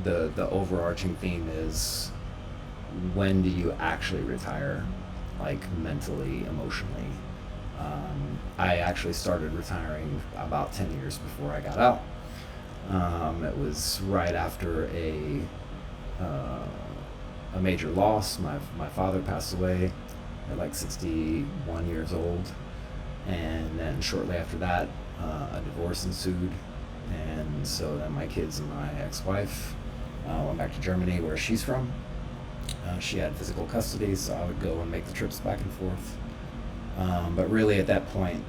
the overarching theme is, when do you actually retire, like mentally, emotionally? I actually started retiring about 10 years before I got out. It was right after uh, a major loss. My father passed away at like 61 years old, and then shortly after that, a divorce ensued, and so then my kids and my ex-wife went back to Germany, where she's from. She had physical custody, so I would go and make the trips back and forth. But really, at that point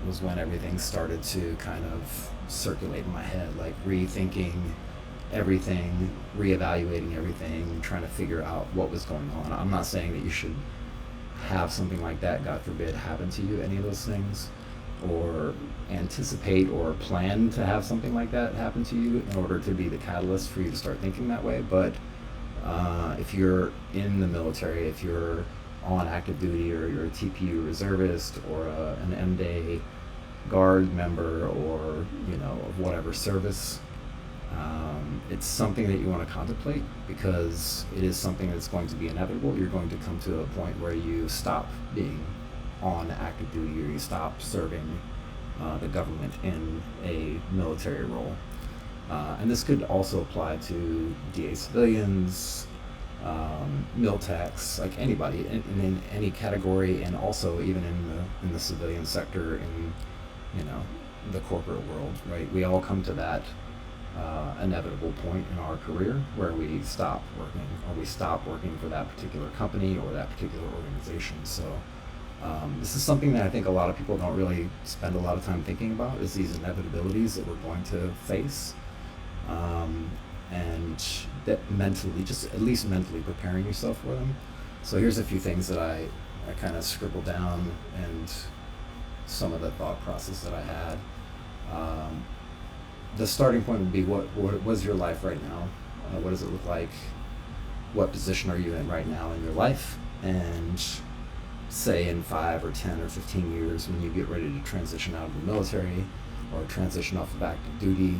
was when everything started to kind of circulate in my head, like rethinking everything, reevaluating everything, trying to figure out what was going on. I'm not saying that you should have something like that, God forbid, happen to you, any of those things, or anticipate or plan to have something like that happen to you in order to be the catalyst for you to start thinking that way. But if you're in the military, if you're on active duty, or you're a TPU reservist, or an M-Day Guard member, or of whatever service, it's something that you want to contemplate, because it is something that's going to be inevitable. You're going to come to a point where you stop being on active duty, or you stop serving the government in a military role. And this could also apply to DA civilians, mil techs, like anybody in any category, and also even in the civilian sector, in the corporate world, right? We all come to that inevitable point in our career where we stop working, or we stop working for that particular company or that particular organization. So this is something that I think a lot of people don't really spend a lot of time thinking about, is these inevitabilities that we're going to face. And that mentally, just at least mentally preparing yourself for them. So here's a few things that I kind of scribbled down, and some of the thought process that I had. The starting point would be, what was your life right now? What does it look like? What position are you in right now in your life? And say in 5 or 10 or 15 years, when you get ready to transition out of the military, or transition off of active duty,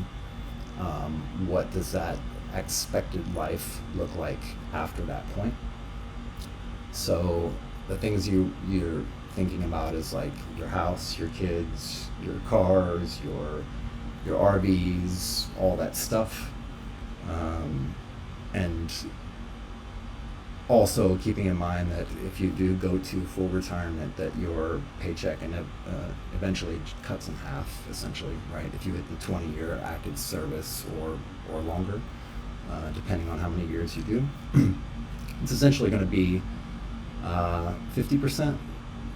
what does that expected life look like after that point? So the things you're thinking about is like your house, your kids, your cars, your RVs, all that stuff, and also keeping in mind that if you do go to full retirement, that your paycheck eventually cuts in half, essentially, right? If you hit the 20-year active service, or longer, depending on how many years you do, it's essentially going to be 50%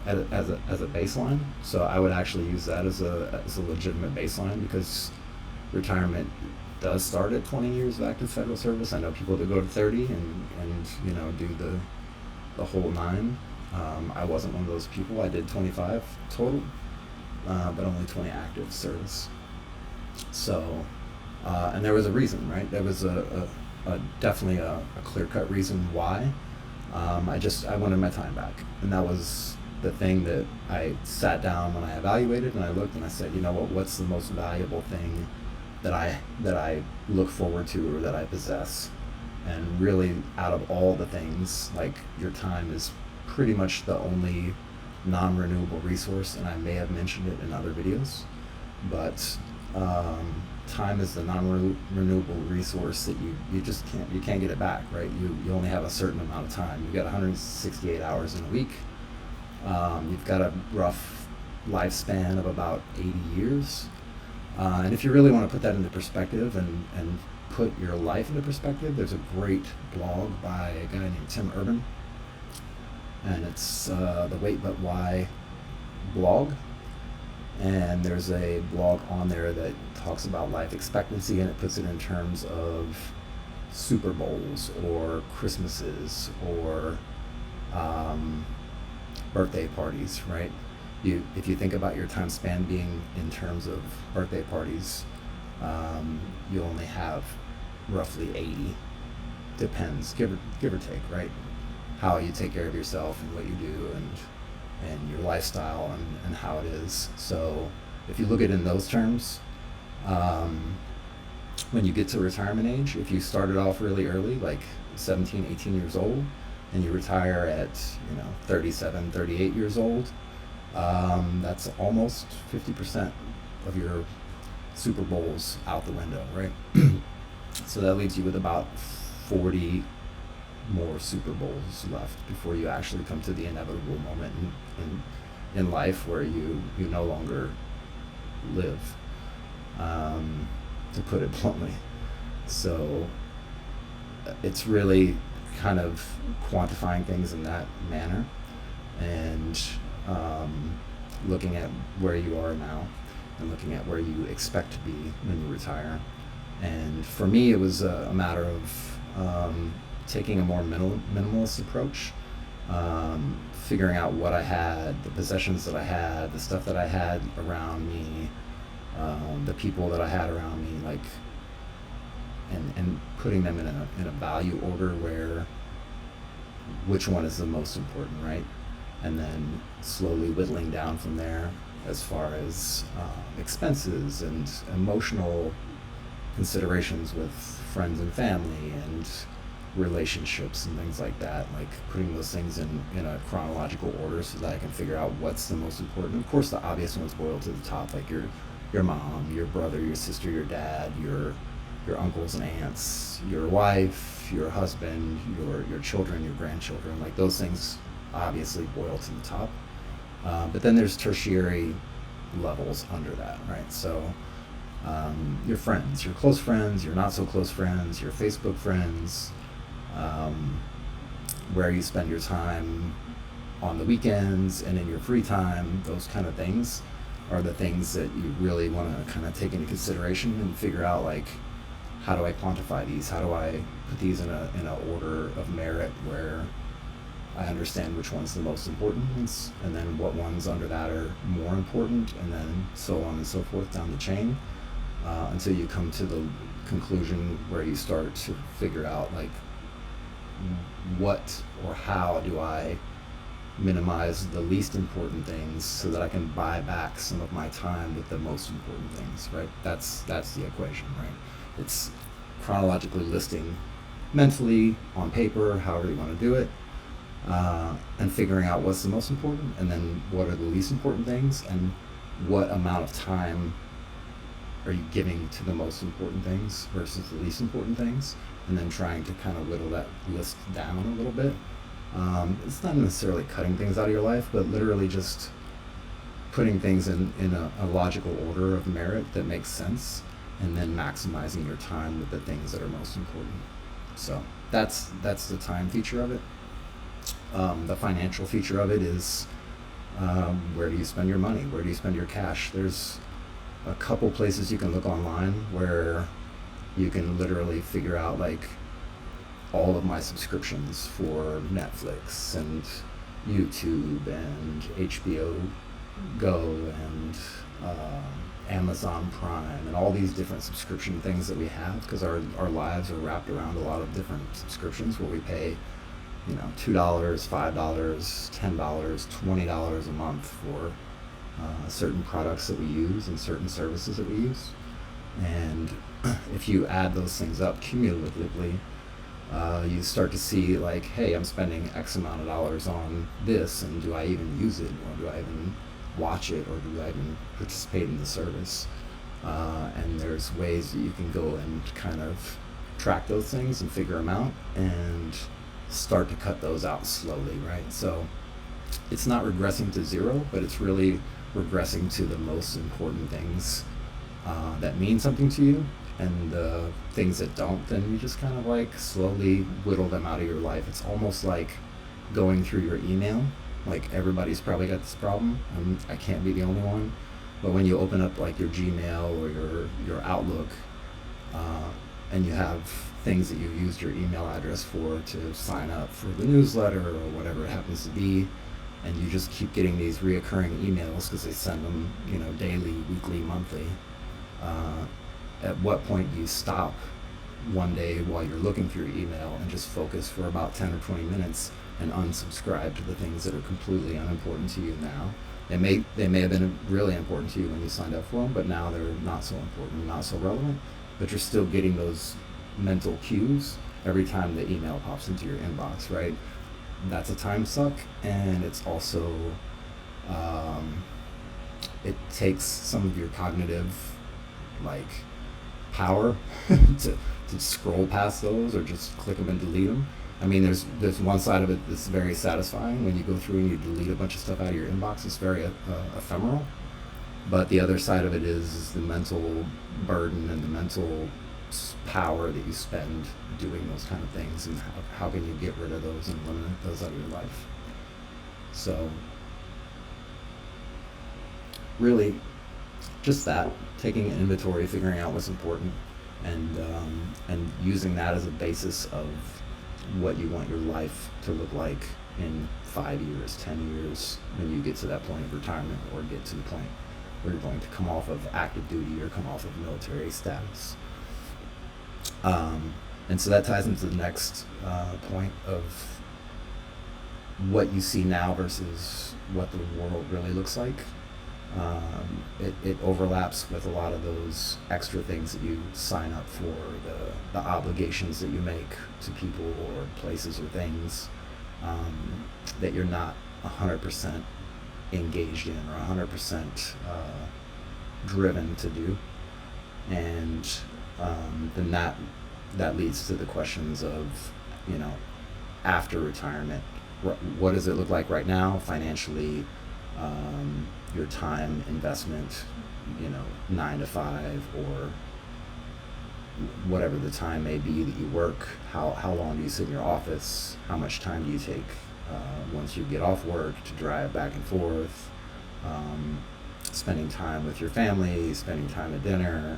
as a baseline. So I would actually use that as a legitimate baseline, because retirement does start at 20 years of active federal service. I know people that go to 30 and do the whole nine. I wasn't one of those people. I did 25 total, but only 20 active service. So, and there was a reason, right? There was a definitely a clear-cut reason why. I wanted my time back, and that was the thing that I sat down when I evaluated, and I looked and I said, what's the most valuable thing that I look forward to, or that I possess? And really, out of all the things, like, your time is pretty much the only non-renewable resource, and I may have mentioned it in other videos, but time is the non-renewable resource that you just can't get it back, right? You only have a certain amount of time. You've got 168 hours in a week. You've got a rough lifespan of about 80 years. And if you really want to put that into perspective, and put your life into perspective, there's a great blog by a guy named Tim Urban, and it's the Wait But Why blog. And there's a blog on there that talks about life expectancy, and it puts it in terms of Super Bowls, or Christmases, or birthday parties, right? If you think about your time span being in terms of birthday parties, you only have roughly 80. Depends, give or take, right? How you take care of yourself, and what you do, and your lifestyle, and how it is. So if you look at it in those terms, when you get to retirement age, if you started off really early, like 17, 18 years old, and you retire at 37, 38 years old, that's almost 50% of your Super Bowls out the window, right? So that leaves you with about 40 more Super Bowls left before you actually come to the inevitable moment in life where you no longer live, to put it bluntly. So it's really kind of quantifying things in that manner, and looking at where you are now and looking at where you expect to be when you retire. And for me, it was a matter of taking a more minimalist approach, figuring out what I had, the possessions that I had, the stuff that I had around me, the people that I had around me, like, and putting them in a value order where which one is the most important, right? And then slowly whittling down from there as far as expenses and emotional considerations with friends and family and relationships and things like that, like putting those things in a chronological order so that I can figure out what's the most important. Of course, the obvious ones boil to the top, like your mom, your brother, your sister, your dad, your uncles and aunts, your wife, your husband, your children, your grandchildren. Like those things obviously boil to the top. But then there's tertiary levels under that, right? So your friends, your close friends, your not so close friends, your Facebook friends, where you spend your time on the weekends and in your free time, those kind of things are the things that you really want to kind of take into consideration and figure out, like, how do I quantify these? How do I put these in a order of merit where I understand which one's the most important ones, and then what ones under that are more important, and then so on and so forth down the chain, until you come to the conclusion where you start to figure out, like, what or how do I minimize the least important things so that I can buy back some of my time with the most important things, right? That's the equation, right? It's chronologically listing mentally on paper, however you want to do it, and figuring out what's the most important, and then what are the least important things, and what amount of time are you giving to the most important things versus the least important things, and then trying to kind of whittle that list down a little bit. It's not necessarily cutting things out of your life, but literally just putting things in a logical order of merit that makes sense, and then maximizing your time with the things that are most important. So that's the time feature of it. The financial feature of it is, where do you spend your money? Where do you spend your cash? There's a couple places you can look online where you can literally figure out, like, all of my subscriptions for Netflix and YouTube and HBO Go and Amazon Prime and all these different subscription things that we have, because our lives are wrapped around a lot of different subscriptions where we pay $2, $5, $10, $20 a month for certain products that we use and certain services that we use. And if you add those things up cumulatively, you start to see, like, hey, I'm spending X amount of dollars on this, and do I even use it, or do I even watch it, or do I even participate in the service? And there's ways that you can go and kind of track those things and figure them out and start to cut those out slowly, right? So it's not regressing to zero, but it's really regressing to the most important things that mean something to you, and the things that don't, then you just kind of, like, slowly whittle them out of your life. It's almost like going through your email. Like, everybody's probably got this problem, and I can't be the only one. But when you open up, like, your Gmail or your Outlook, and you have things that you used your email address for to sign up for the newsletter or whatever it happens to be, and you just keep getting these reoccurring emails because they send them, daily, weekly, monthly. At what point do you stop one day while you're looking through your email and just focus for about 10 or 20 minutes and unsubscribe to the things that are completely unimportant to you now? They may have been really important to you when you signed up for them, but now they're not so important, not so relevant. but you're still getting those mental cues every time the email pops into your inbox, right? That's a time suck, and it's also um, it takes some of your cognitive like power to scroll past those or just click them and delete them. I mean, there's one side of it that's very satisfying when you go through and you delete a bunch of stuff out of your inbox. It's very ephemeral. But the other side of it is the mental burden and the mental power that you spend doing those kind of things, and how can you get rid of those and eliminate those out of your life. So really, just that, taking an inventory, figuring out what's important, and using that as a basis of what you want your life to look like in 5 years, 10 years, when you get to that point of retirement, or get to the point where you're going to come off of active duty or come off of military status. And so that ties into the next point of what you see now versus what the world really looks like. It overlaps with a lot of those extra things that you sign up for, the obligations that you make to people or places or things that you're not 100% engaged in or 100% driven to do. And then that leads to the questions of, after retirement, what does it look like right now financially? Your time investment, 9 to 5, or whatever the time may be that you work. How long do you sit in your office? How much time do you take once you get off work to drive back and forth? Spending time with your family, spending time at dinner,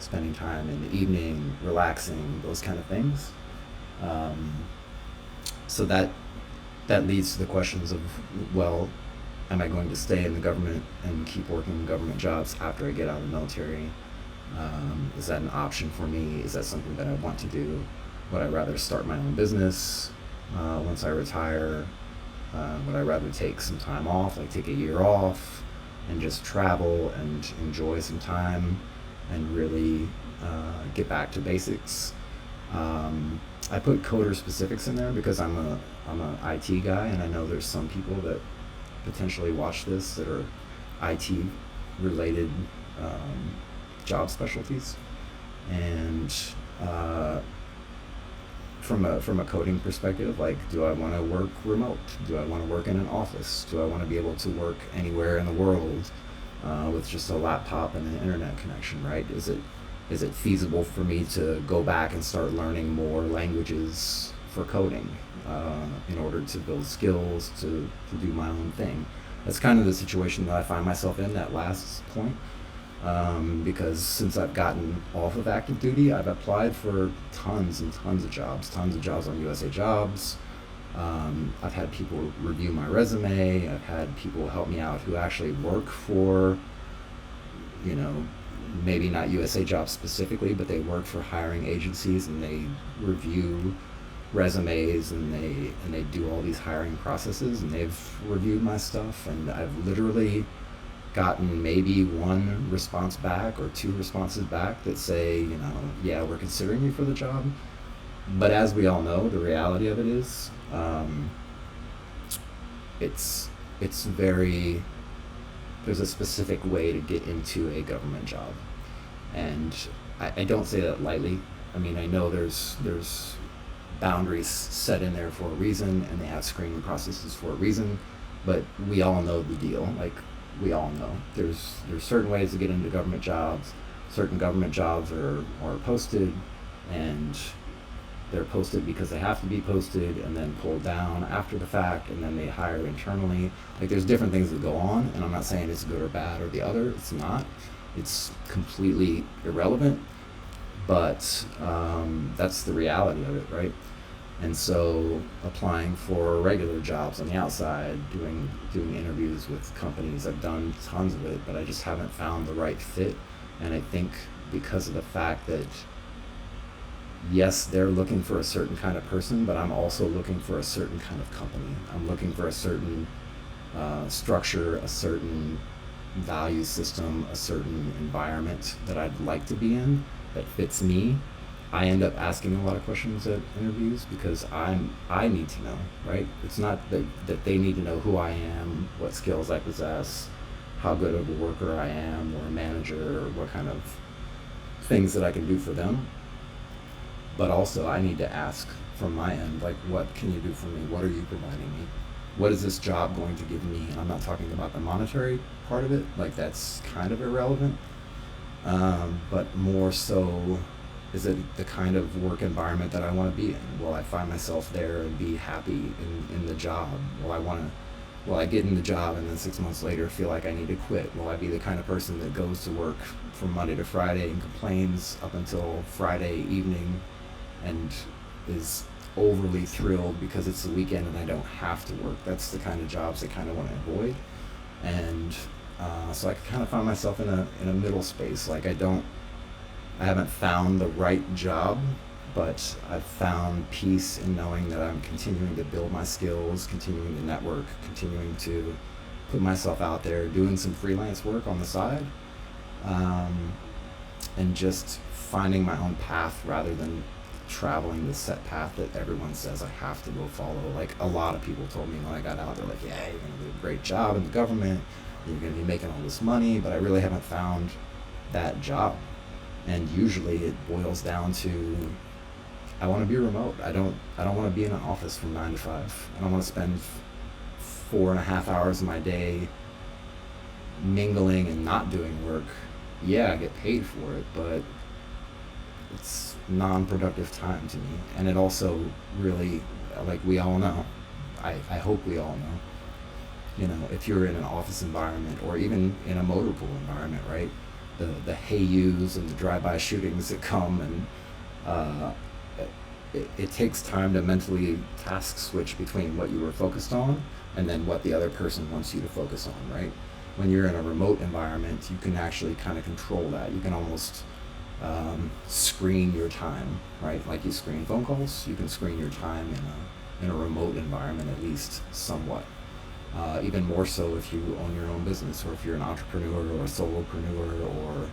spending time in the evening, relaxing, those kind of things. So that leads to the questions of, well, am I going to stay in the government and keep working government jobs after I get out of the military? Is that an option for me? Is that something that I want to do? Would I rather start my own business once I retire? Would I rather take some time off, like take a year off and just travel and enjoy some time and really get back to basics? I put coder specifics in there because I'm a IT guy, and I know there's some people that potentially watch this that are IT related job specialties, and from a coding perspective, like, do I want to work remote? Do I want to work in an office? Do I want to be able to work anywhere in the world with just a laptop and an internet connection, right? Is it feasible for me to go back and start learning more languages for coding in order to build skills to do my own thing? That's kind of the situation that I find myself in, that last point, because since I've gotten off of active duty, I've applied for tons and tons of jobs on USA Jobs. I've had people review my resume. I've had people help me out who actually work for, maybe not USA Jobs specifically, but they work for hiring agencies, and they review resumes, and they do all these hiring processes, and they've reviewed my stuff, and I've literally gotten maybe one response back or two responses back that say, yeah, we're considering you for the job. But as we all know, the reality of it is, it's very, there's a specific way to get into a government job, and I don't say that lightly. I mean, I know there's boundaries set in there for a reason, and they have screening processes for a reason, but we all know the deal. Like, we all know there's certain ways to get into government jobs. Certain government jobs are posted, and they're posted because they have to be posted, and then pulled down after the fact, and then they hire internally. Like, there's different things that go on, and I'm not saying it's good or bad or the other. It's not. It's completely irrelevant, but that's the reality of it, right? And so applying for regular jobs on the outside, doing interviews with companies, I've done tons of it, but I just haven't found the right fit. And I think because of the fact that, yes, they're looking for a certain kind of person, but I'm also looking for a certain kind of company. I'm looking for a certain structure, a certain value system, a certain environment that I'd like to be in. that fits me. I end up asking a lot of questions at interviews because I need to know, right? It's not that they need to know who I am, what skills I possess, how good of a worker I am, or a manager, or what kind of things that I can do for them. But also, I need to ask from my end, like, what can you do for me? What are you providing me? What is this job going to give me? And I'm not talking about the monetary part of it, like, that's kind of irrelevant. But more so, is it the kind of work environment that I want to be in? Will I find myself there and be happy in the job? Will I get in the job and then 6 months later feel like I need to quit? Will I be the kind of person that goes to work from Monday to Friday and complains up until Friday evening and is overly thrilled because it's the weekend and I don't have to work? That's the kind of jobs I kind of want to avoid. And so I kind of find myself in a middle space. Like, I haven't found the right job, but I've found peace in knowing that I'm continuing to build my skills, continuing to network, continuing to put myself out there, doing some freelance work on the side, and just finding my own path rather than traveling the set path that everyone says I have to go follow. Like, a lot of people told me when I got out, they're like, yeah, you're going to do a great job in the government, you're going to be making all this money, but I really haven't found that job. And usually it boils down to, I want to be remote. I don't want to be in an office from 9 to 5. I don't want to spend 4.5 hours of my day mingling and not doing work. Yeah, I get paid for it, but it's non-productive time to me. And it also really, like, we all know, I hope we all know, if you're in an office environment or even in a motor pool environment, right? The hey yous and the drive-by shootings that come, and it takes time to mentally task switch between what you were focused on and then what the other person wants you to focus on, right? When you're in a remote environment, you can actually kind of control that. You can almost screen your time, right? Like you screen phone calls, you can screen your time in a remote environment, at least somewhat. Even more so if you own your own business, or if you're an entrepreneur or a solopreneur, or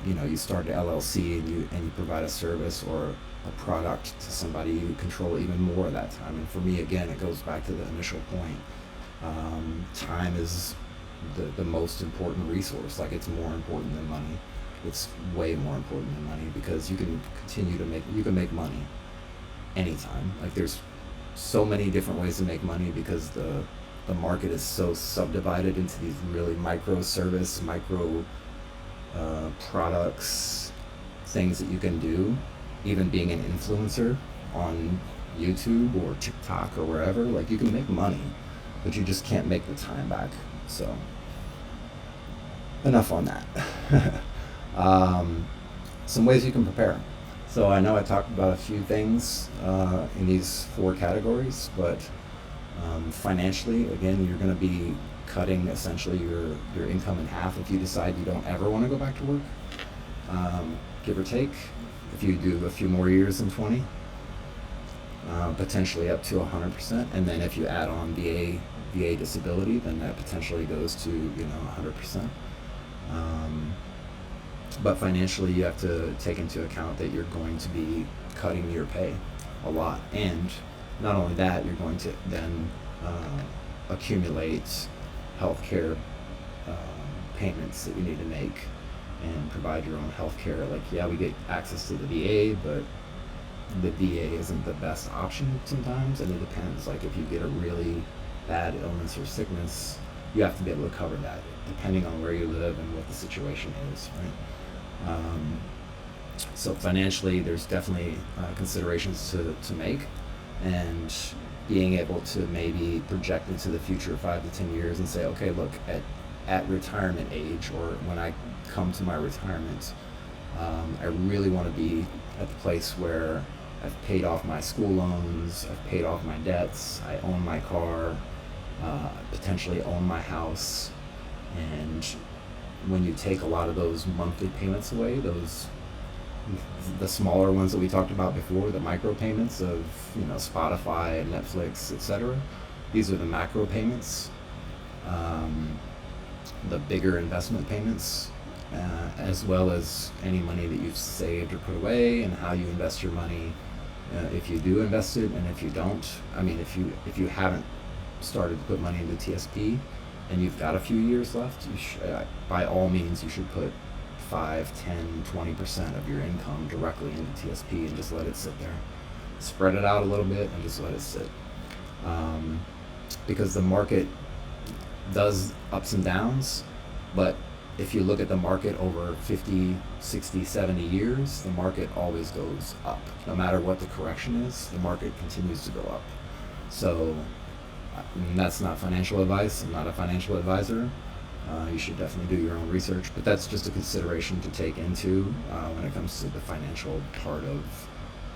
you start an LLC and you provide a service or a product to somebody, you control even more of that time. And for me, again, it goes back to the initial point. Time is the most important resource. Like, it's more important than money. It's way more important than money, because you can make money anytime. Like, there's so many different ways to make money because the market is so subdivided into these really micro service, micro products, things that you can do. Even being an influencer on YouTube or TikTok or wherever, like, you can make money, but you just can't make the time back. So enough on that. Some ways you can prepare. So I know I talked about a few things in these 4 categories, but financially, again, you're going to be cutting essentially your income in half if you decide you don't ever want to go back to work, give or take. If you do a few more years than 20, potentially up to 100%, and then if you add on VA disability, then that potentially goes to 100%. But financially, you have to take into account that you're going to be cutting your pay a lot. And not only that, you're going to then accumulate healthcare payments that you need to make and provide your own healthcare. Like, yeah, we get access to the VA, but the VA isn't the best option sometimes, and it depends. Like, if you get a really bad illness or sickness, you have to be able to cover that, depending on where you live and what the situation is, right? So financially, there's definitely considerations to make, and being able to maybe project into the future 5 to 10 years and say, okay, look, at retirement age, or when I come to my retirement, I really want to be at the place where I've paid off my school loans, I've paid off my debts, I own my car, potentially own my house. And when you take a lot of those monthly payments away, the smaller ones that we talked about before, the micro payments of Spotify, Netflix, etc., these are the macro payments. The bigger investment payments as well as any money that you've saved or put away, and how you invest your money, if you do invest it, and if you don't. I mean, if you haven't started to put money into TSP and you've got a few years left, by all means you should put 5, 10, 20% of your income directly into TSP and just let it sit there. Spread it out a little bit and just let it sit. Because the market does ups and downs, but if you look at the market over 50, 60, 70 years, the market always goes up. No matter what the correction is, the market continues to go up. So that's not financial advice. I'm not a financial advisor. You should definitely do your own research, but that's just a consideration to take into when it comes to the financial part of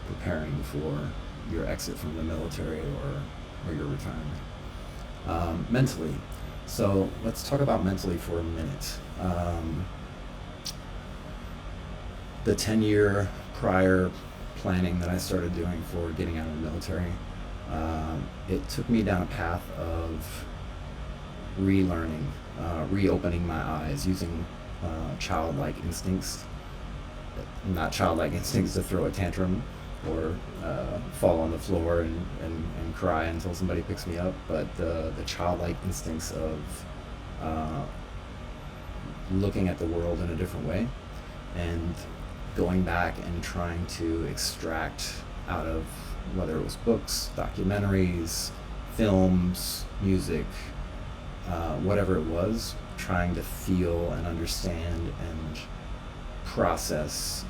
preparing for your exit from the military or your retirement. Mentally. So let's talk about mentally for a minute. The 10-year prior planning that I started doing for getting out of the military, it took me down a path of relearning, reopening my eyes, using childlike instincts. Not childlike instincts to throw a tantrum or fall on the floor and cry until somebody picks me up, but the childlike instincts of looking at the world in a different way and going back and trying to extract out of, whether it was books, documentaries, films, music, whatever it was, trying to feel and understand and process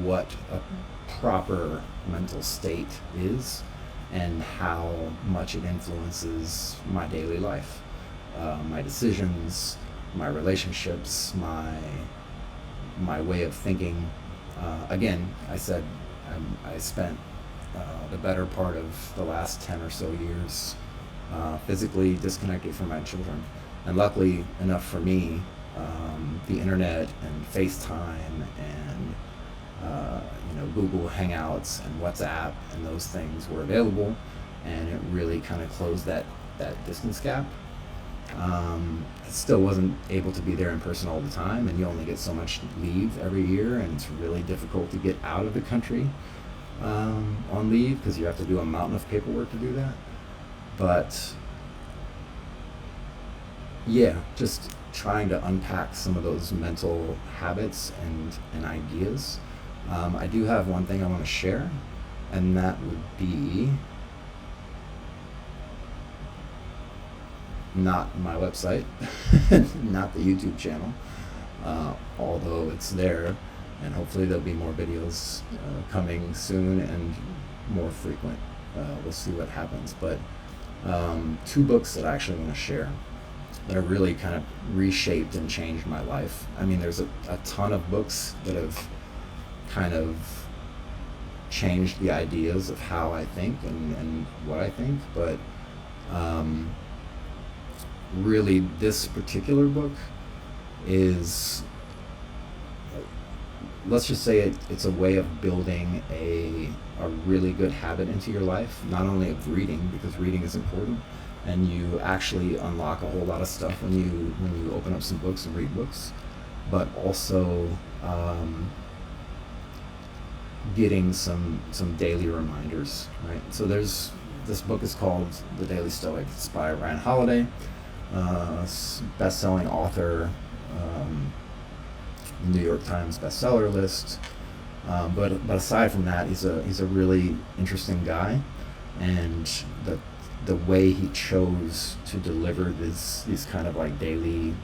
what a proper mental state is and how much it influences my daily life, my decisions, my relationships, my way of thinking. Again, I said I spent the better part of the last 10 or so years physically disconnected from my children, and luckily enough for me, the internet and FaceTime and Google Hangouts and WhatsApp and those things were available, and it really kind of closed that distance gap. It still wasn't able to be there in person all the time, and you only get so much leave every year, and it's really difficult to get out of the country on leave because you have to do a mountain of paperwork to do that. But yeah, just trying to unpack some of those mental habits and ideas. I do have one thing I want to share, and that would be not my website, not the YouTube channel, although it's there, and hopefully there'll be more videos coming soon and more frequent. We'll see what happens. But 2 books that I actually want to share that have really kind of reshaped and changed my life. I mean, there's a ton of books that have kind of changed the ideas of how I think and what I think, but really this particular book is, let's just say it's a way of building a really good habit into your life, not only of reading, because reading is important, and you actually unlock a whole lot of stuff when you open up some books and read books, but also getting some daily reminders, right? So this book is called The Daily Stoic. It's by Ryan Holiday, best-selling author, New York Times bestseller list. But aside from that, he's a really interesting guy, and the way he chose to deliver these kind of like daily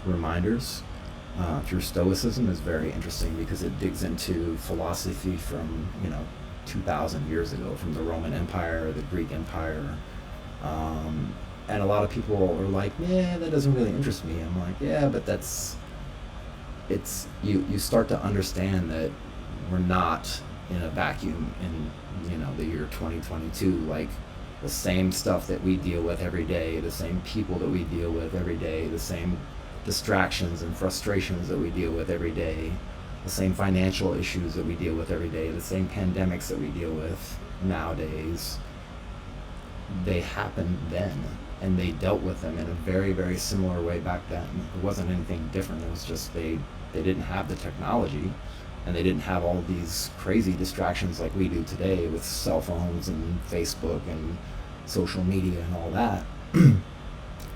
reminders through Stoicism is very interesting, because it digs into philosophy from 2,000 years ago, from the Roman Empire, the Greek Empire, and a lot of people are like, yeah, that doesn't really interest me. I'm like, yeah, but you start to understand that we're not in a vacuum in the year 2022. Like, the same stuff that we deal with every day, the same people that we deal with every day, the same distractions and frustrations that we deal with every day, the same financial issues that we deal with every day, the same pandemics that we deal with nowadays, they happened then. and they dealt with them in a very, very similar way back then. It wasn't anything different. It was just they didn't have the technology, and they didn't have all these crazy distractions like we do today with cell phones and Facebook and social media and all that.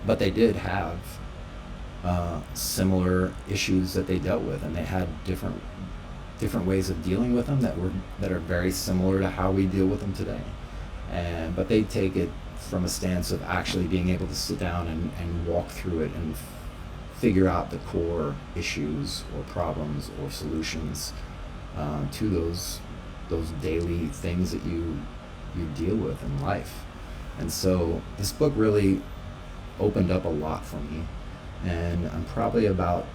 But they did have similar issues that they dealt with, and they had different ways of dealing with them that are very similar to how we deal with them today. But they take it from a stance of actually being able to sit down and walk through it and figure out the core issues or problems or solutions to those daily things that you deal with in life. And so this book really opened up a lot for me, and I'm probably about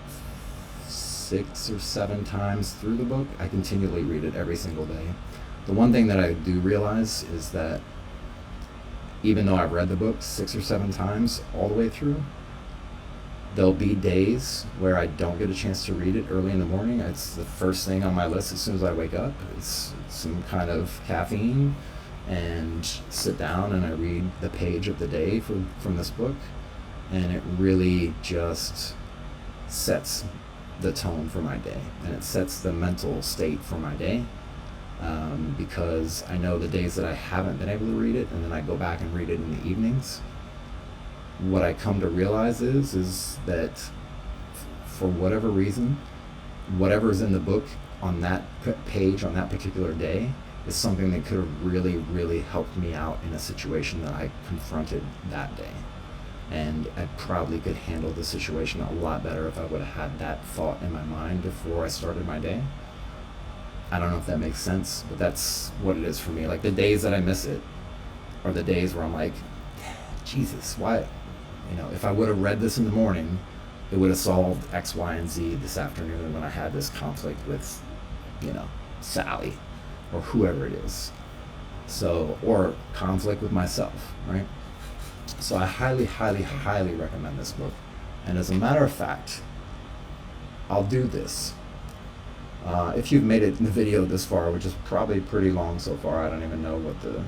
6 or 7 times through the book. I continually read it every single day. The one thing that I do realize is that even though I've read the book 6 or 7 times all the way through, there'll be days where I don't get a chance to read it early in the morning. It's the first thing on my list as soon as I wake up. It's some kind of caffeine, and sit down and I read the page of the day from this book, and it really just sets the tone for my day, and it sets the mental state for my day, because I know the days that I haven't been able to read it and then I go back and read it in the evenings, what I come to realize is that for whatever reason, whatever's in the book on that page on that particular day is something that could have really, really helped me out in a situation that I confronted that day. And I probably could handle the situation a lot better if I would have had that thought in my mind before I started my day. I don't know if that makes sense, but that's what it is for me. Like, the days that I miss it are the days where I'm like, Jesus, why? If I would have read this in the morning, it would have solved X, Y, and Z this afternoon when I had this conflict with, Sally or whoever it is. So, or conflict with myself, right? So I highly, highly, highly recommend this book. And as a matter of fact, I'll do this. If you've made it in the video this far, which is probably pretty long so far, I don't even know what the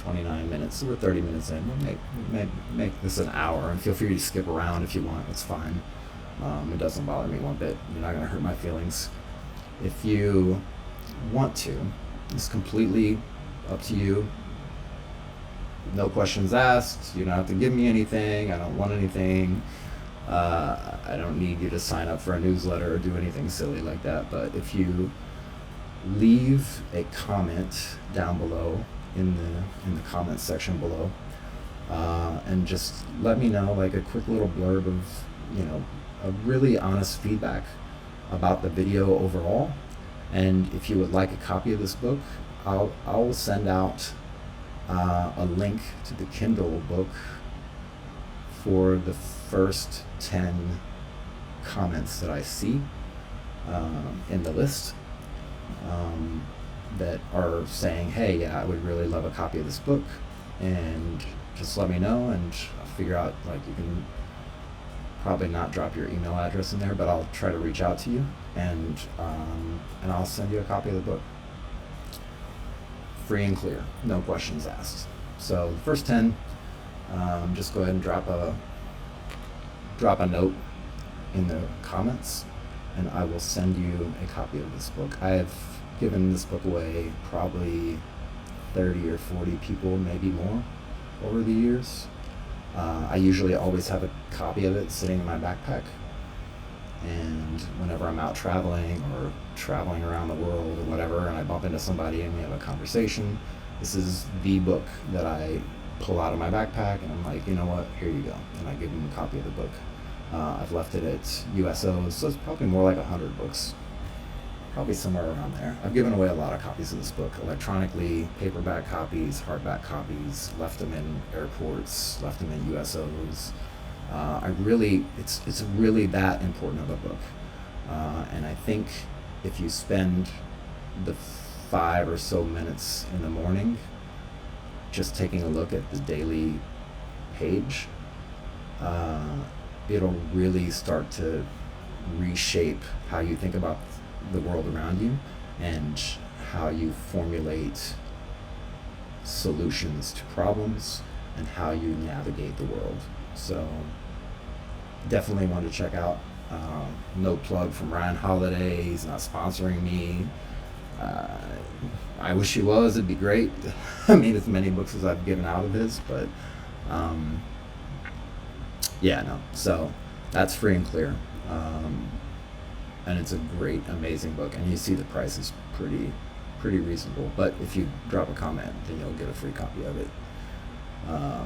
29 minutes, we're 30 minutes in. We'll make this an hour, and feel free to skip around if you want, it's fine. It doesn't bother me one bit. You're not going to hurt my feelings. If you want to, it's completely up to you. No questions asked. You don't have to give me anything. I don't want anything. I don't need you to sign up for a newsletter or do anything silly like that. But if you leave a comment down below in the comments section below, and just let me know, like, a quick little blurb of, a really honest feedback about the video overall. And if you would like a copy of this book, I'll send out a link to the Kindle book for the first 10 comments that I see in the list, that are saying, hey, yeah, I would really love a copy of this book, and just let me know, and I'll figure out, like, you can probably not drop your email address in there, but I'll try to reach out to you, and I'll send you a copy of the book. Free and clear, no questions asked. So the first 10, just go ahead and drop a note in the comments, and I will send you a copy of this book. I have given this book away probably 30 or 40 people, maybe more, over the years. I usually always have a copy of it sitting in my backpack, and whenever I'm out traveling or traveling around the world or whatever, and I bump into somebody and we have a conversation, this is the book that I pull out of my backpack, and I'm like, you know what, here you go, and I give them a copy of the book. I've left it at USOs, so it's probably more like 100 books, probably somewhere around there. I've given away a lot of copies of this book, electronically, paperback copies, hardback copies, left them in airports, left them in USOs. It's really that important of a book. And I think if you spend the 5 or so minutes in the morning just taking a look at the daily page, it'll really start to reshape how you think about the world around you and how you formulate solutions to problems, and how you navigate the world. So definitely want to check out. No plug from Ryan Holiday. He's not sponsoring me. Uh, I wish he was. It'd be great. I mean, as many books as I've given out of his, but um, yeah, no. So that's free and clear, and it's a great, amazing book. And you see the price is pretty reasonable. But if you drop a comment, then you'll get a free copy of it.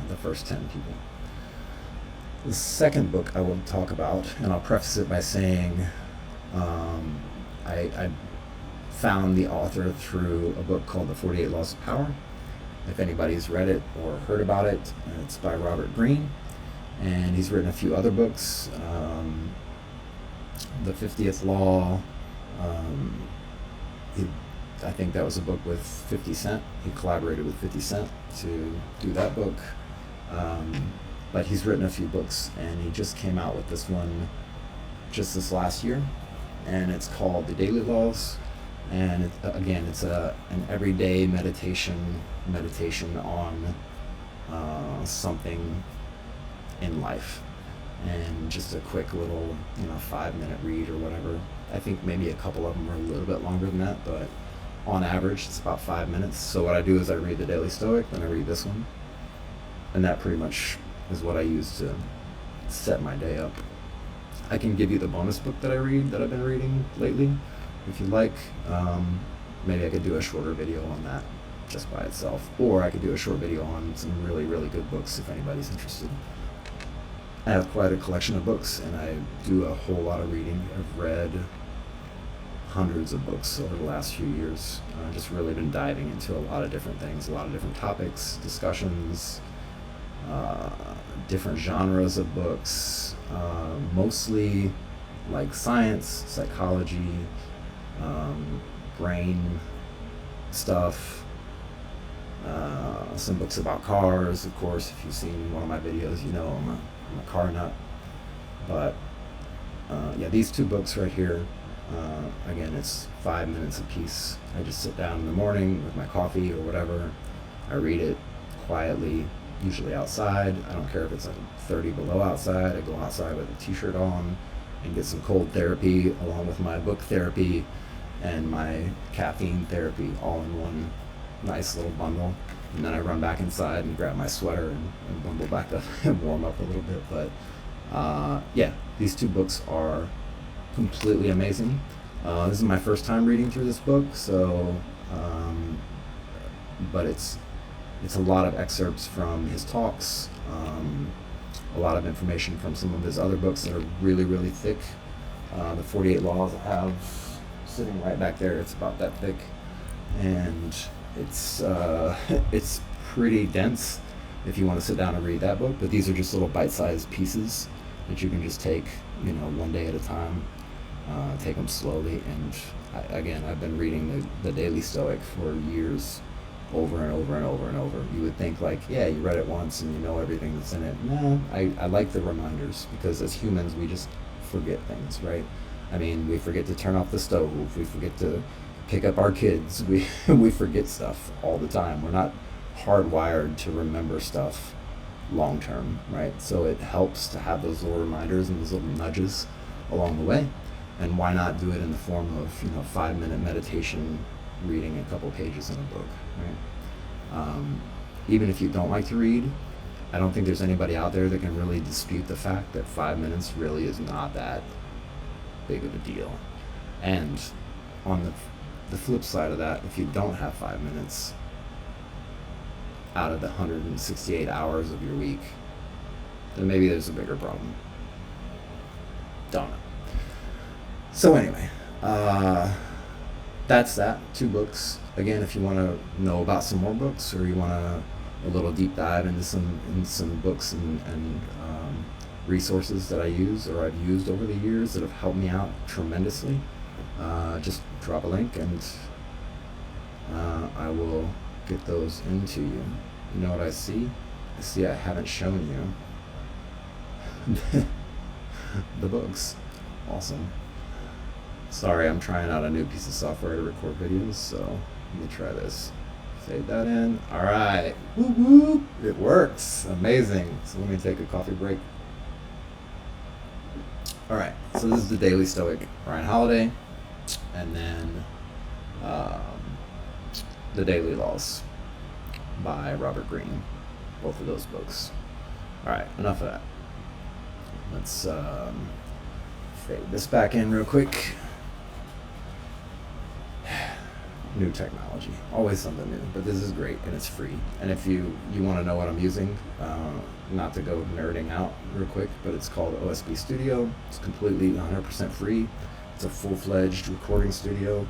The first 10 people. The second book I will talk about, and I'll preface it by saying I found the author through a book called The 48 Laws of Power. If anybody's read it or heard about it, it's by Robert Greene, and he's written a few other books. The 50th Law, I think that was a book with 50 Cent. He collaborated with 50 Cent to do that book. But he's written a few books, and he just came out with this one just this last year, and it's called The Daily Laws. And it's an everyday meditation on something in life, and just a quick little 5-minute read or whatever. I think maybe a couple of them are a little bit longer than that, but on average it's about 5 minutes. So what I do is I read the Daily Stoic, then I read this one, and that pretty much is what I use to set my day up. I can give you the bonus book that I've been reading lately, if you like. Maybe I could do a shorter video on that just by itself, or I could do a short video on some really, really good books if anybody's interested. I have quite a collection of books, and I do a whole lot of reading. I've read hundreds of books over the last few years. I've just really been diving into a lot of different things, a lot of different topics, discussions, different genres of books, mostly like science, psychology, brain stuff, some books about cars. Of course, if you've seen one of my videos, you know I'm a car nut. But yeah, these two books right here, again, it's 5 minutes a piece. I just sit down in the morning with my coffee or whatever. I read it quietly, usually outside. I don't care if it's like 30 below outside. I go outside with a t-shirt on and get some cold therapy along with my book therapy and my caffeine therapy all in one nice little bundle. And then I run back inside and grab my sweater and bundle back up and warm up a little bit. But yeah, these two books are completely amazing. This is my first time reading through this book, so but it's a lot of excerpts from his talks, a lot of information from some of his other books that are really, really thick. The 48 Laws I have sitting right back there, it's about that thick, and it's pretty dense if you want to sit down and read that book. But these are just little bite-sized pieces that you can just take, one day at a time. Take them slowly. And I've been reading the Daily Stoic for years, over and over and over and over. You would think like, yeah, you read it once and you know everything that's in it. No, I like the reminders, because as humans we just forget things, right? I mean, we forget to turn off the stove, we forget to pick up our kids, we forget stuff all the time. We're not hardwired to remember stuff long term, right? So it helps to have those little reminders and those little nudges along the way. And why not do it in the form of 5-minute meditation, reading a couple pages in a book, right? Even if you don't like to read, I don't think there's anybody out there that can really dispute the fact that 5 minutes really is not that big of a deal. And on the flip side of that, if you don't have 5 minutes out of the 168 hours of your week, then maybe there's a bigger problem. Don't know. So anyway, that's that. 2 books. Again, if you want to know about some more books, or you want a little deep dive into some books and resources that I use or I've used over the years that have helped me out tremendously, just drop a link and I will get those into you. You know what I see? I see I haven't shown you the books. Awesome. Sorry, I'm trying out a new piece of software to record videos, so let me try this. Fade that in. All right. Woo woo. It works. Amazing. So let me take a coffee break. All right. So this is the Daily Stoic, Ryan Holiday, and then The Daily Laws by Robert Greene. Both of those books. All right. Enough of that. Let's fade this back in real quick. New technology, always something new, but this is great and it's free. And if you want to know what I'm using, not to go nerding out real quick, but it's called OSB Studio. It's completely 100% free. It's a full-fledged recording studio.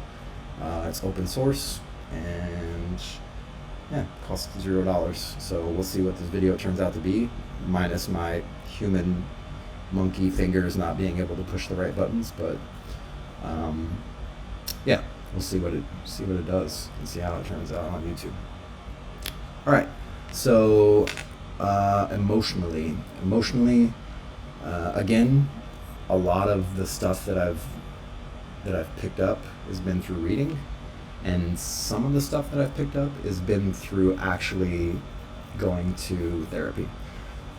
It's open source, and yeah, it costs $0. So we'll see what this video turns out to be, minus my human monkey fingers not being able to push the right buttons. But yeah, we'll see what it does and see how it turns out on YouTube. All right, so emotionally, again, a lot of the stuff that I've picked up has been through reading, and some of the stuff that I've picked up has been through actually going to therapy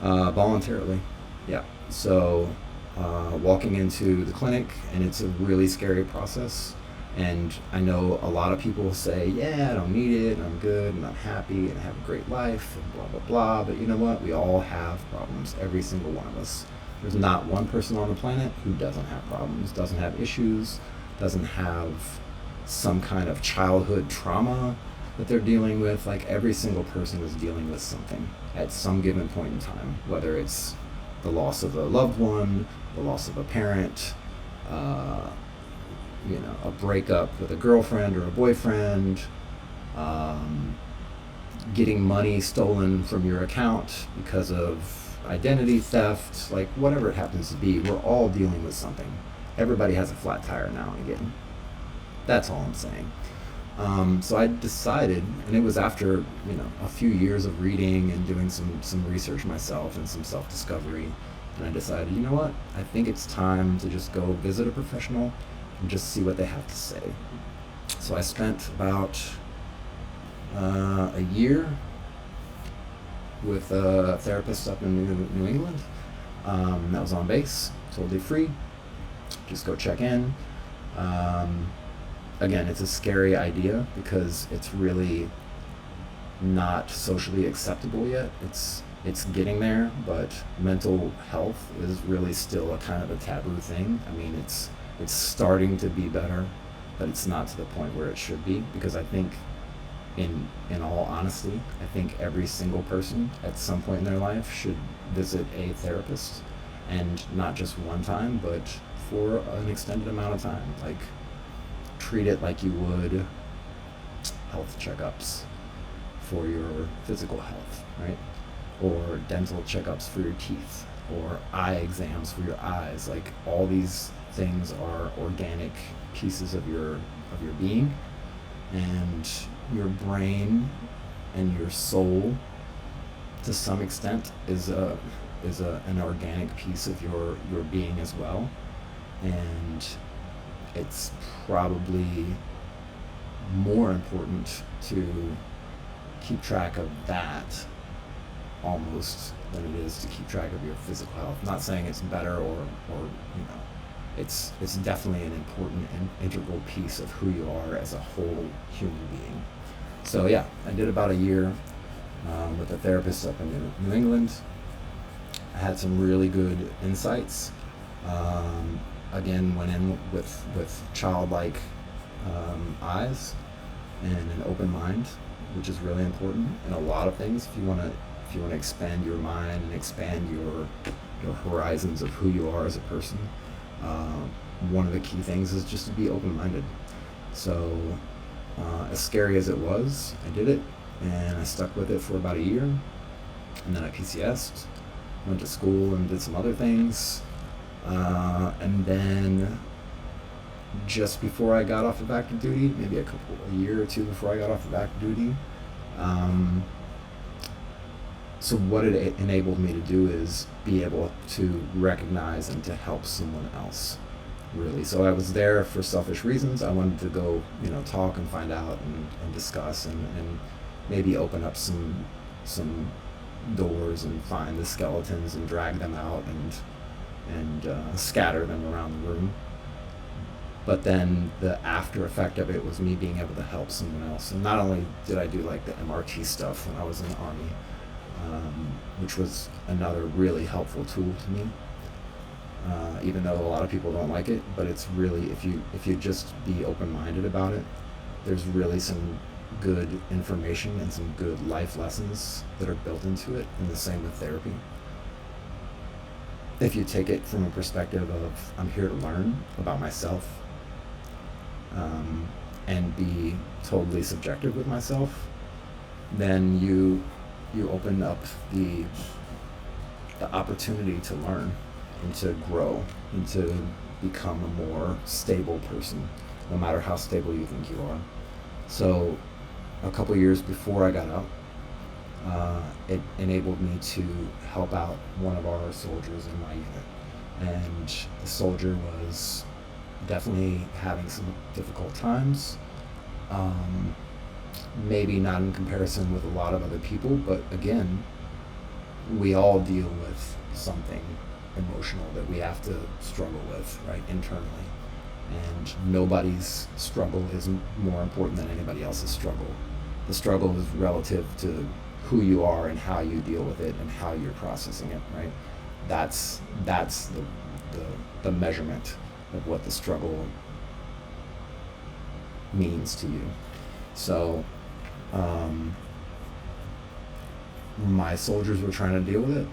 voluntarily. Yeah, so walking into the clinic, and it's a really scary process. And I know a lot of people say, yeah, I don't need it, and I'm good, and I'm happy, and I have a great life, and blah, blah, blah. But you know what? We all have problems, every single one of us. There's not one person on the planet who doesn't have problems, doesn't have issues, doesn't have some kind of childhood trauma that they're dealing with. Like, every single person is dealing with something at some given point in time, whether it's the loss of a loved one, the loss of a parent, a breakup with a girlfriend or a boyfriend, getting money stolen from your account because of identity theft, like whatever it happens to be, we're all dealing with something. Everybody has a flat tire now and again. That's all I'm saying. So I decided, and it was after a few years of reading and doing some research myself and some self-discovery, and I decided, you know what, I think it's time to just go visit a professional and just see what they have to say. So I spent about a year with a therapist up in New England. That was on base, totally free. Just go check in. Again, it's a scary idea because it's really not socially acceptable yet. It's getting there, but mental health is really still a kind of a taboo thing. I mean, it's starting to be better, but it's not to the point where it should be, because I think, in all honesty, I think every single person at some point in their life should visit a therapist, and not just one time, but for an extended amount of time. Like, treat it like you would health checkups for your physical health, right? Or dental checkups for your teeth, or eye exams for your eyes. Like, all these things are organic pieces of your being, and your brain and your soul, to some extent, is an organic piece of your being as well. And it's probably more important to keep track of that almost than it is to keep track of your physical health. I'm not saying it's better or it's definitely an important and integral piece of who you are as a whole human being. So yeah, I did about a year with a therapist up in New England. I had some really good insights. Again, went in with childlike eyes and an open mind, which is really important in a lot of things. If you want to expand your mind and expand your horizons of who you are as a person, one of the key things is just to be open-minded. So as scary as it was, I did it, and I stuck with it for about a year, and then I PCS'd, went to school and did some other things, and then just before I got off of active duty, maybe a year or two before I got off of active duty, so what it enabled me to do is be able to recognize and to help someone else, really. So I was there for selfish reasons. I wanted to go, talk and find out and discuss and maybe open up some doors and find the skeletons and drag them out and scatter them around the room. But then the after effect of it was me being able to help someone else. And not only did I do like the MRT stuff when I was in the Army, which was another really helpful tool to me, even though a lot of people don't like it, but it's really, if you just be open-minded about it, there's really some good information and some good life lessons that are built into it, and the same with therapy. If you take it from a perspective of, I'm here to learn about myself, and be totally subjective with myself, then you open up the opportunity to learn and to grow and to become a more stable person, no matter how stable you think you are. So a couple years before I got out, it enabled me to help out one of our soldiers in my unit. And the soldier was definitely having some difficult times. Maybe not in comparison with a lot of other people, but again, we all deal with something emotional that we have to struggle with, right, internally. And nobody's struggle is more important than anybody else's struggle. The struggle is relative to who you are and how you deal with it and how you're processing it, right? That's the measurement of what the struggle means to you. So my soldiers were trying to deal with it,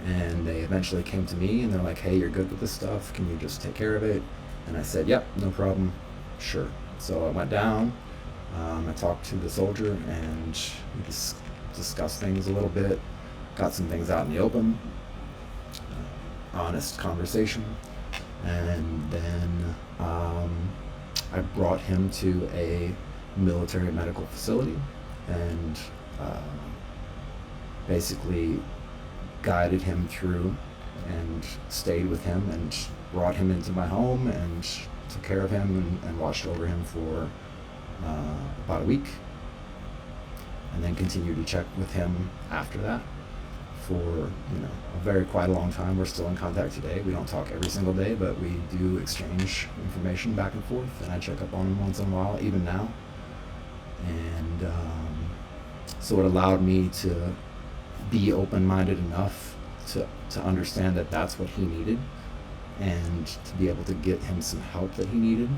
and they eventually came to me and they're like, hey, you're good with this stuff, can you just take care of it? And I said, yep, no problem, sure. So I went down, I talked to the soldier, and we just discussed things a little bit, got some things out in the open, honest conversation, and then I brought him to a military medical facility and basically guided him through and stayed with him and brought him into my home and took care of him and watched over him for about a week, and then continued to check with him after that for quite a long time. We're still in contact today. We don't talk every single day, but we do exchange information back and forth, and I check up on him once in a while, even now. And so it allowed me to be open-minded enough to understand that that's what he needed, and to be able to get him some help that he needed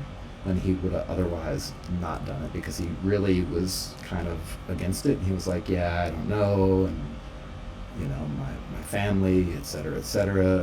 when he would have otherwise not done it, because he really was kind of against it. He was like, yeah, I don't know, and my family, et cetera,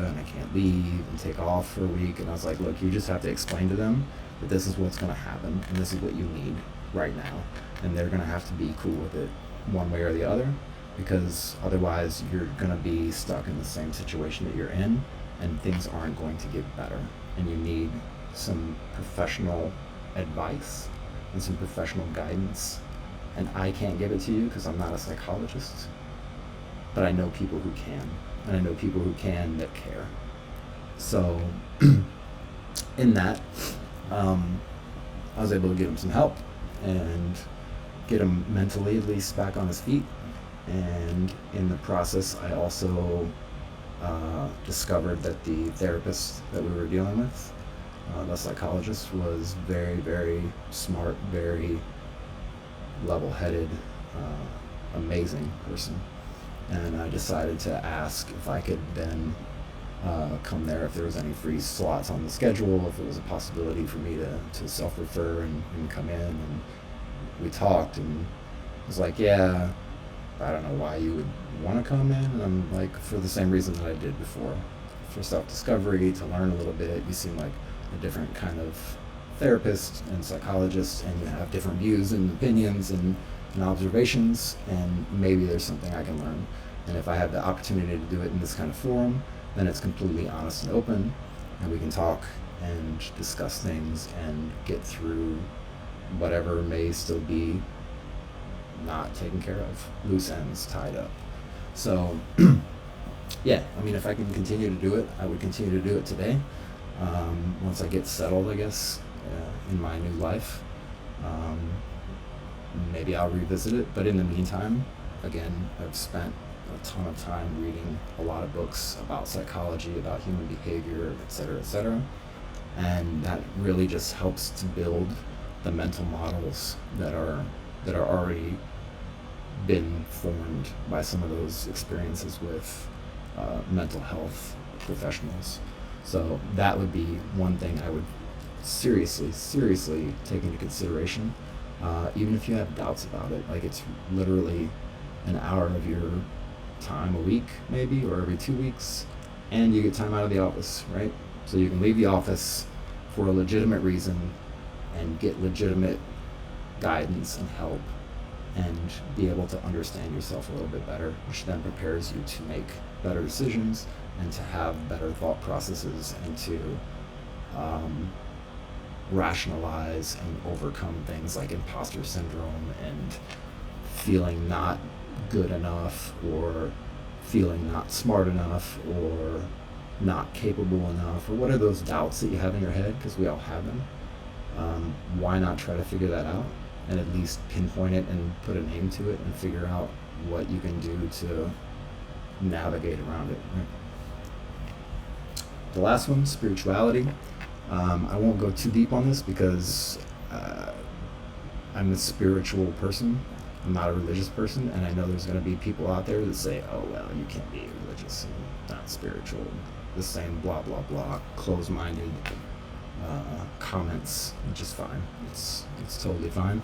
and I can't leave and take off for a week. And I was like, look, you just have to explain to them that this is what's going to happen and this is what you need right now, and they're going to have to be cool with it one way or the other, because otherwise you're going to be stuck in the same situation that you're in, and things aren't going to get better, and you need some professional advice and some professional guidance. And I can't give it to you because I'm not a psychologist, but I know people who can, and I know people who can that care. So in that, I was able to give him some help and get him mentally at least back on his feet. And in the process, I also discovered that the therapist that we were dealing with, the psychologist, was very, very smart, very level-headed, amazing person. And I decided to ask if I could then come there, if there was any free slots on the schedule, if it was a possibility for me to self-refer and come in. And we talked, and I was like, yeah, I don't know why you would want to come in. And I'm like, for the same reason that I did before, for self-discovery, to learn a little bit. You seem like a different kind of therapist and psychologist, and you have different views and opinions and observations, and maybe there's something I can learn. And if I have the opportunity to do it in this kind of forum, then it's completely honest and open, and we can talk and discuss things and get through whatever may still be not taken care of, loose ends tied up. So yeah, I mean, if I can continue to do it, I would continue to do it today, once I get settled, I guess, in my new life. maybe I'll revisit it. But in the meantime, again, I've spent a ton of time reading a lot of books about psychology, about human behavior, et cetera, and that really just helps to build the mental models that are already been formed by some of those experiences with mental health professionals. So that would be one thing I would seriously take into consideration, even if you have doubts about it. Like, it's literally an hour of your time a week, maybe, or every 2 weeks, and you get time out of the office, right? So you can leave the office for a legitimate reason and get legitimate guidance and help and be able to understand yourself a little bit better, which then prepares you to make better decisions and to have better thought processes and to rationalize and overcome things like imposter syndrome and feeling not good enough, or feeling not smart enough, or not capable enough, or what are those doubts that you have in your head, because we all have them. Why not try to figure that out and at least pinpoint it and put a name to it and figure out what you can do to navigate around it, right? The last one, spirituality. I won't go too deep on this because I'm a spiritual person. I'm not a religious person, and I know there's going to be people out there that say, oh, well, you can't be religious and not spiritual. The same blah, blah, blah, closed-minded comments, which is fine. It's totally fine.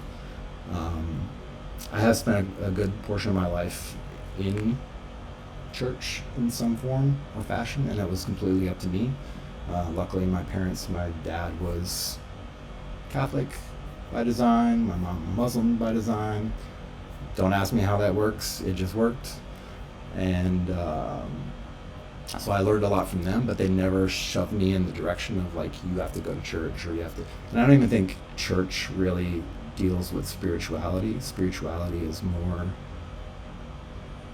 I have spent a good portion of my life in church in some form or fashion, and that was completely up to me. Luckily, my dad was Catholic by design, my mom Muslim by design. Don't ask me how that works, it just worked. And so I learned a lot from them, but they never shoved me in the direction of, like, you have to go to church, or you have to. And I don't even think church really deals with spirituality. Spirituality is more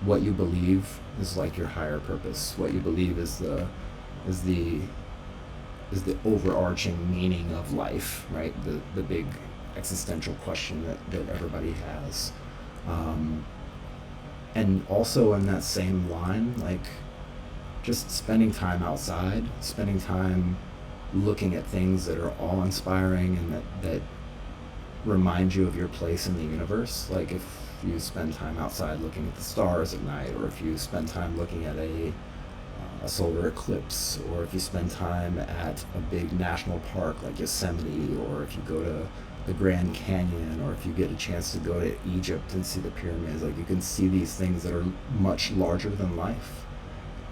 what you believe is like your higher purpose. What you believe is the overarching meaning of life, right? The big existential question that everybody has. And also in that same line, like, just spending time outside, spending time looking at things that are awe-inspiring and that remind you of your place in the universe. Like, if you spend time outside looking at the stars at night, or if you spend time looking at a solar eclipse, or if you spend time at a big national park like Yosemite, or if you go to the Grand Canyon, or if you get a chance to go to Egypt and see the pyramids, like, you can see these things that are much larger than life,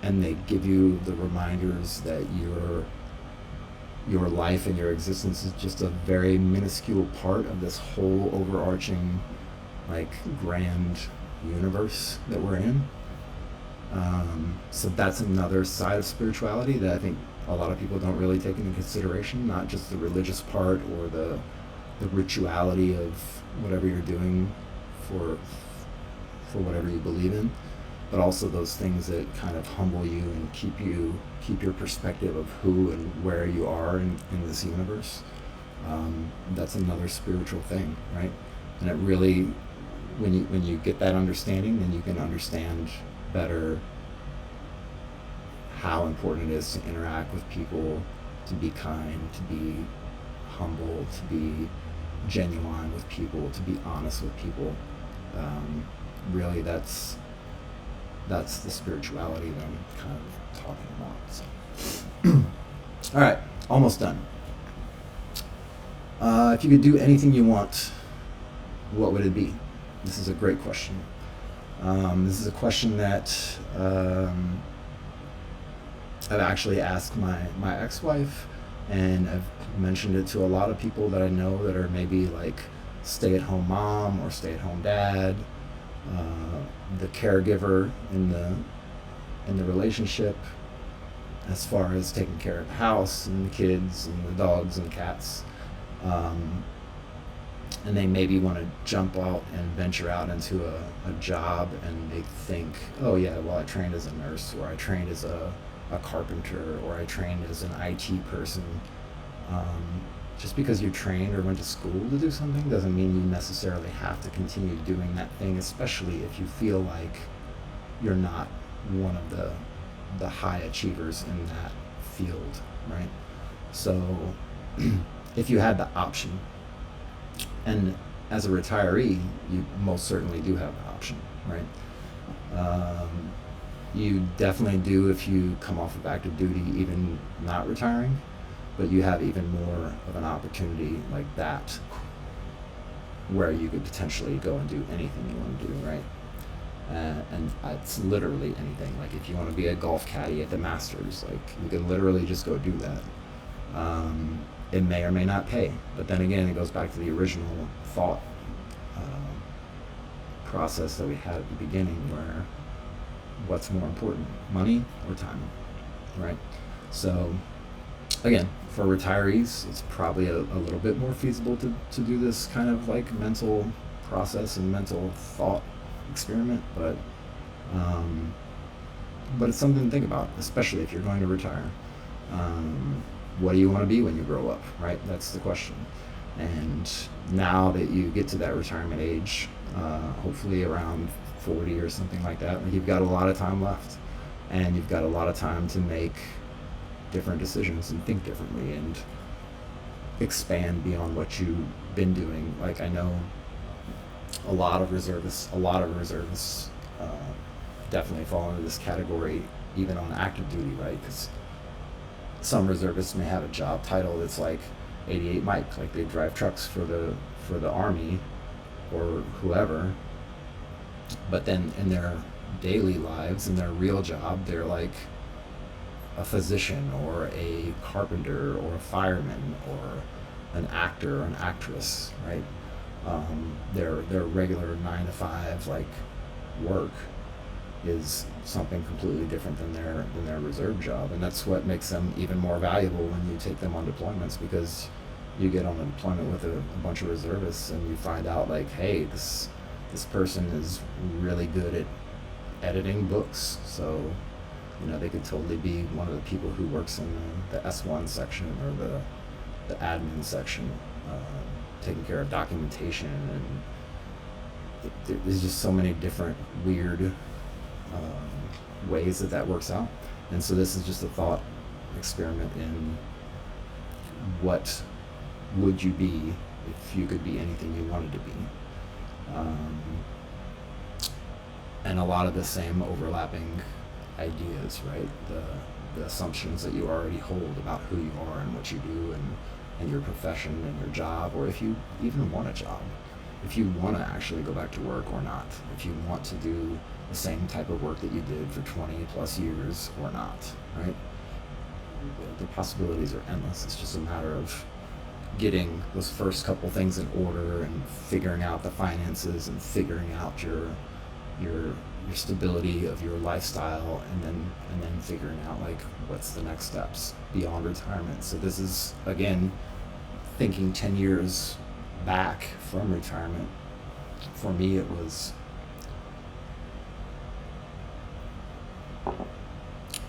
and they give you the reminders that your life and your existence is just a very minuscule part of this whole overarching, like, grand universe that we're in. So that's another side of spirituality that I think a lot of people don't really take into consideration, not just the religious part or the rituality of whatever you're doing for whatever you believe in, but also those things that kind of humble you and keep your perspective of who and where you are in this universe. That's another spiritual thing, right? And it really, when you get that understanding, then you can understand better how important it is to interact with people, to be kind, to be humble, to be genuine with people, to be honest with people. Really, that's the spirituality that I'm kind of talking about. So. All right, almost done. If you could do anything you want, what would it be? This is a great question. This is a question that I've actually asked my ex-wife, and I've mentioned it to a lot of people that I know that are maybe like stay-at-home mom or stay-at-home dad, the caregiver in the relationship, as far as taking care of the house and the kids and the dogs and cats. And they maybe want to jump out and venture out into a job, and they think, oh yeah, well, I trained as a nurse, or I trained as a carpenter, or I trained as an IT person. just because you trained or went to school to do something doesn't mean you necessarily have to continue doing that thing, especially if you feel like you're not one of the high achievers in that field, right? So if you had the option, and as a retiree, you most certainly do have the option, right? You definitely do if you come off of active duty, even not retiring, but you have even more of an opportunity like that where you could potentially go and do anything you want to do, right? And it's literally anything. Like if you want to be a golf caddy at the Masters, like you can literally just go do that. It may or may not pay, but then again, it goes back to the original thought process that we had at the beginning, where what's more important, money or time, right? So again, for retirees, it's probably a little bit more feasible to do this kind of like mental process and mental thought experiment, but it's something to think about, especially if you're going to retire. What do you want to be when you grow up, right? That's the question. And now that you get to that retirement age, hopefully around 40 or something like that, you've got a lot of time left, and you've got a lot of time to make different decisions and think differently and expand beyond what you've been doing. Like I know a lot of reservists definitely fall into this category, even on active duty, right? Because some reservists may have a job title that's like 88 Mike, like they drive trucks for the Army or whoever, but then in their daily lives, in their real job, they're like a physician or a carpenter or a fireman or an actor or an actress, right? Their regular 9 to 5 like work is something completely different than their reserve job, and that's what makes them even more valuable when you take them on deployments, because you get on a deployment with a bunch of reservists and you find out like, hey, this person is really good at editing books, so they could totally be one of the people who works in the S1 section or the admin section, taking care of documentation, and there's just so many different weird ways that works out. And so this is just a thought experiment in what would you be if you could be anything you wanted to be. And a lot of the same overlapping ideas, right? The assumptions that you already hold about who you are and what you do and your profession and your job, or if you even want a job, if you want to actually go back to work or not, if you want to do the same type of work that you did for 20 plus years or not, right? The possibilities are endless. It's just a matter of getting those first couple things in order and figuring out the finances and figuring out your stability of your lifestyle, and then figuring out like what's the next steps beyond retirement. So this is again thinking 10 years back from retirement. For me, it was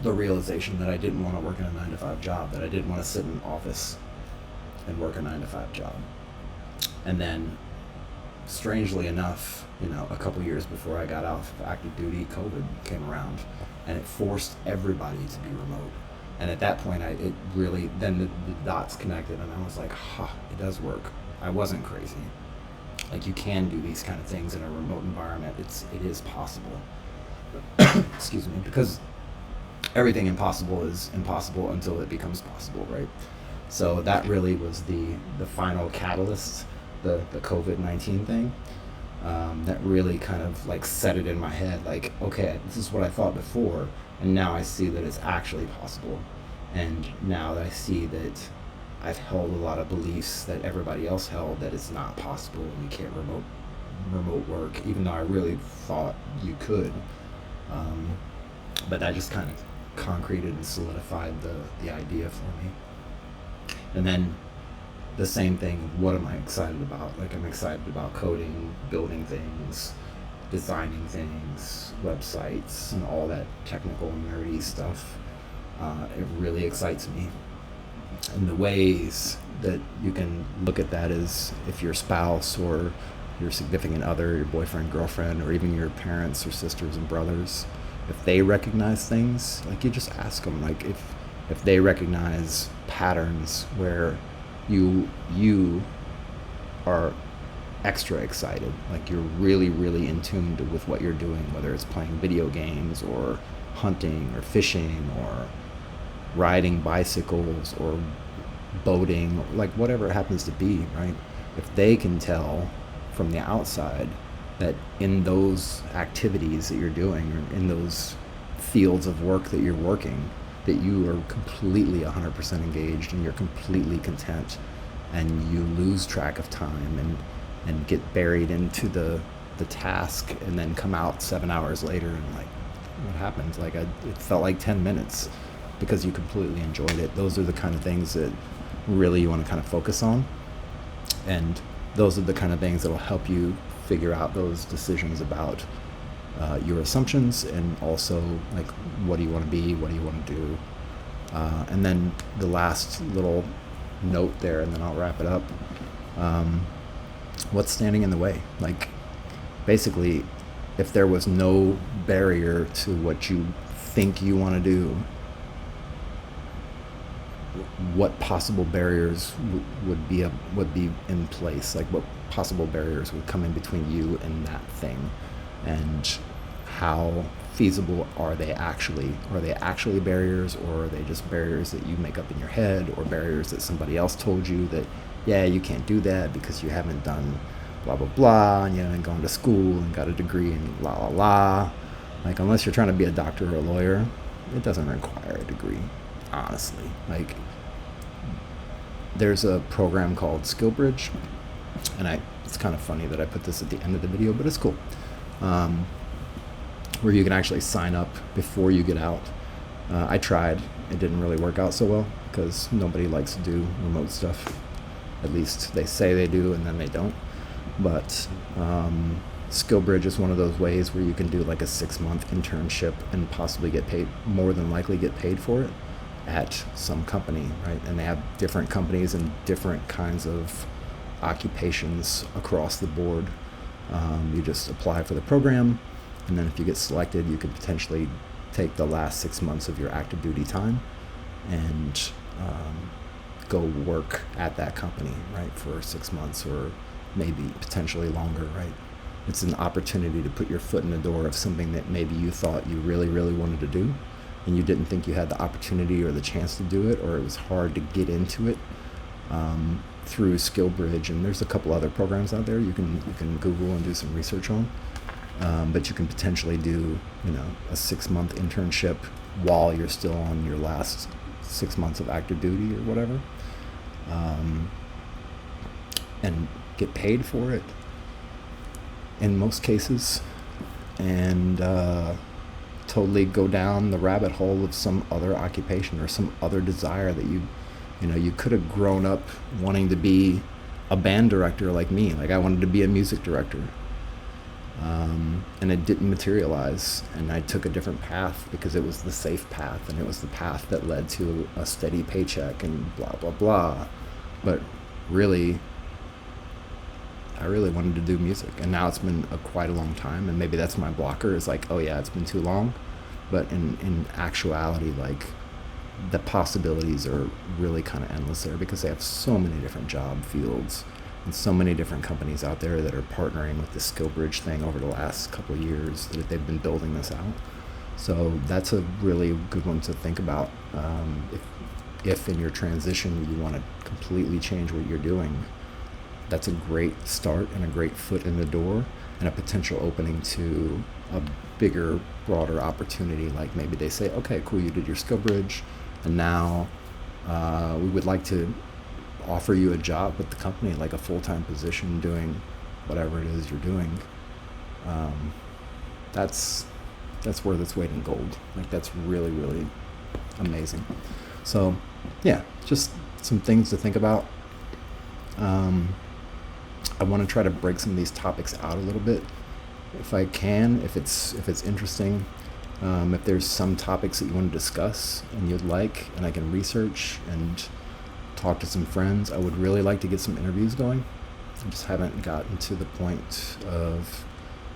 the realization that I didn't want to work in a 9 to 5 job, that I didn't want to sit in an office and work a 9 to 5 job. And then, strangely enough, a couple years before I got off of active duty, COVID came around, and it forced everybody to be remote. And at that point, then the dots connected, and I was like, it does work. I wasn't crazy. Like, you can do these kind of things in a remote environment. It is possible. Excuse me, because everything impossible is impossible until it becomes possible, right? So that really was the final catalyst, the COVID-19 thing, that really kind of like set it in my head, like, okay, this is what I thought before, and now I see that it's actually possible. And now that I see that I've held a lot of beliefs that everybody else held, that it's not possible and you can't remote work, even though I really thought you could. But that just kind of concreted and solidified the idea for me. And then the same thing, what am I excited about? Like, I'm excited about coding, building things, designing things, websites, and all that technical nerdy stuff. It really excites me. And the ways that you can look at that is if your spouse or your significant other, your boyfriend, girlfriend, or even your parents or sisters and brothers, if they recognize things, like you just ask them, like if they recognize patterns where you are extra excited, like you're really, really in tune with what you're doing, whether it's playing video games or hunting or fishing or riding bicycles or boating, like whatever it happens to be, right? If they can tell from the outside that in those activities that you're doing, or in those fields of work that you're working, that you are completely 100% engaged and you're completely content, and you lose track of time and get buried into the task, and then come out 7 hours later and like, what happened? Like it felt like 10 minutes because you completely enjoyed it. Those are the kind of things that really you want to kind of focus on, and those are the kind of things that'll help you figure out those decisions about your assumptions, and also like, what do you want to be, what do you want to do, and then the last little note there, and then I'll wrap it up. What's standing in the way? Like, basically, if there was no barrier to what you think you want to do, what possible barriers would be in place? Like, what possible barriers would come in between you and that thing? And how feasible are they actually? Are they actually barriers, or are they just barriers that you make up in your head, or barriers that somebody else told you that, yeah, you can't do that because you haven't done blah, blah, blah, and you haven't gone to school and got a degree and la, la, la. Like, unless you're trying to be a doctor or a lawyer, it doesn't require a degree, honestly. Like, there's a program called SkillBridge, and it's kind of funny that I put this at the end of the video, but it's cool, where you can actually sign up before you get out. I tried. It didn't really work out so well because nobody likes to do remote stuff. At least they say they do, and then they don't. But SkillBridge is one of those ways where you can do like a 6-month internship and possibly get paid, more than likely get paid for it, at some company, right? And they have different companies and different kinds of occupations across the board. You just apply for the program, and then if you get selected, you could potentially take the last 6 months of your active duty time and go work at that company, right, for 6 months, or maybe potentially longer, right? It's an opportunity to put your foot in the door of something that maybe you thought you really, really wanted to do, and you didn't think you had the opportunity or the chance to do it, or it was hard to get into it through SkillBridge. And there's a couple other programs out there you can Google and do some research on. But you can potentially do, a 6-month internship while you're still on your last 6 months of active duty or whatever, and get paid for it in most cases, and totally go down the rabbit hole of some other occupation or some other desire that you could have grown up wanting to be a band director like me. Like, I wanted to be a music director. And it didn't materialize, and I took a different path because it was the safe path, and it was the path that led to a steady paycheck and blah, blah, blah. But really, I really wanted to do music, and now it's been quite a long time, and maybe that's my blocker, is like, oh yeah, it's been too long. But in actuality, like, the possibilities are really kind of endless there, because they have so many different job fields and so many different companies out there that are partnering with the SkillBridge thing over the last couple of years that they've been building this out. So that's a really good one to think about. If in your transition you want to completely change what you're doing, that's a great start and a great foot in the door, and a potential opening to a bigger, broader opportunity. Like, maybe they say, okay, cool, you did your SkillBridge, and now we would like to offer you a job with the company, like a full-time position doing whatever it is you're doing. That's worth its weight in gold. Like, that's really, really amazing. So yeah, just some things to think about. I want to try to break some of these topics out a little bit if I can, if it's interesting. If there's some topics that you want to discuss and you'd like, and I can research and talk to some friends. I would really like to get some interviews going. I just haven't gotten to the point of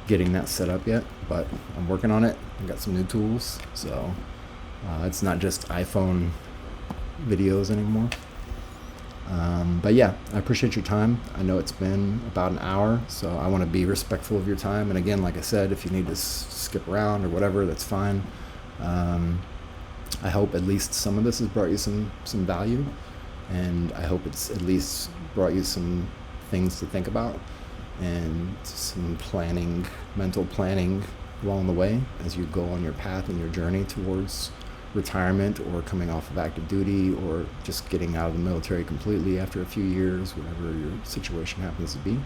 getting that set up yet, but I'm working on it. I've got some new tools, so it's not just iPhone videos anymore. But yeah, I appreciate your time. I know it's been about an hour, so I want to be respectful of your time. And again, like I said, if you need to skip around or whatever, that's fine. I hope at least some of this has brought you some value, and I hope it's at least brought you some things to think about and some planning, mental planning along the way as you go on your path and your journey towards retirement or coming off of active duty or just getting out of the military completely after a few years, whatever your situation happens to be.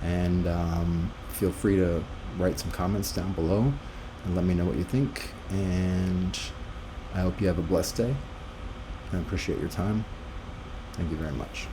And feel free to write some comments down below and let me know what you think. And I hope you have a blessed day. I appreciate your time. Thank you very much.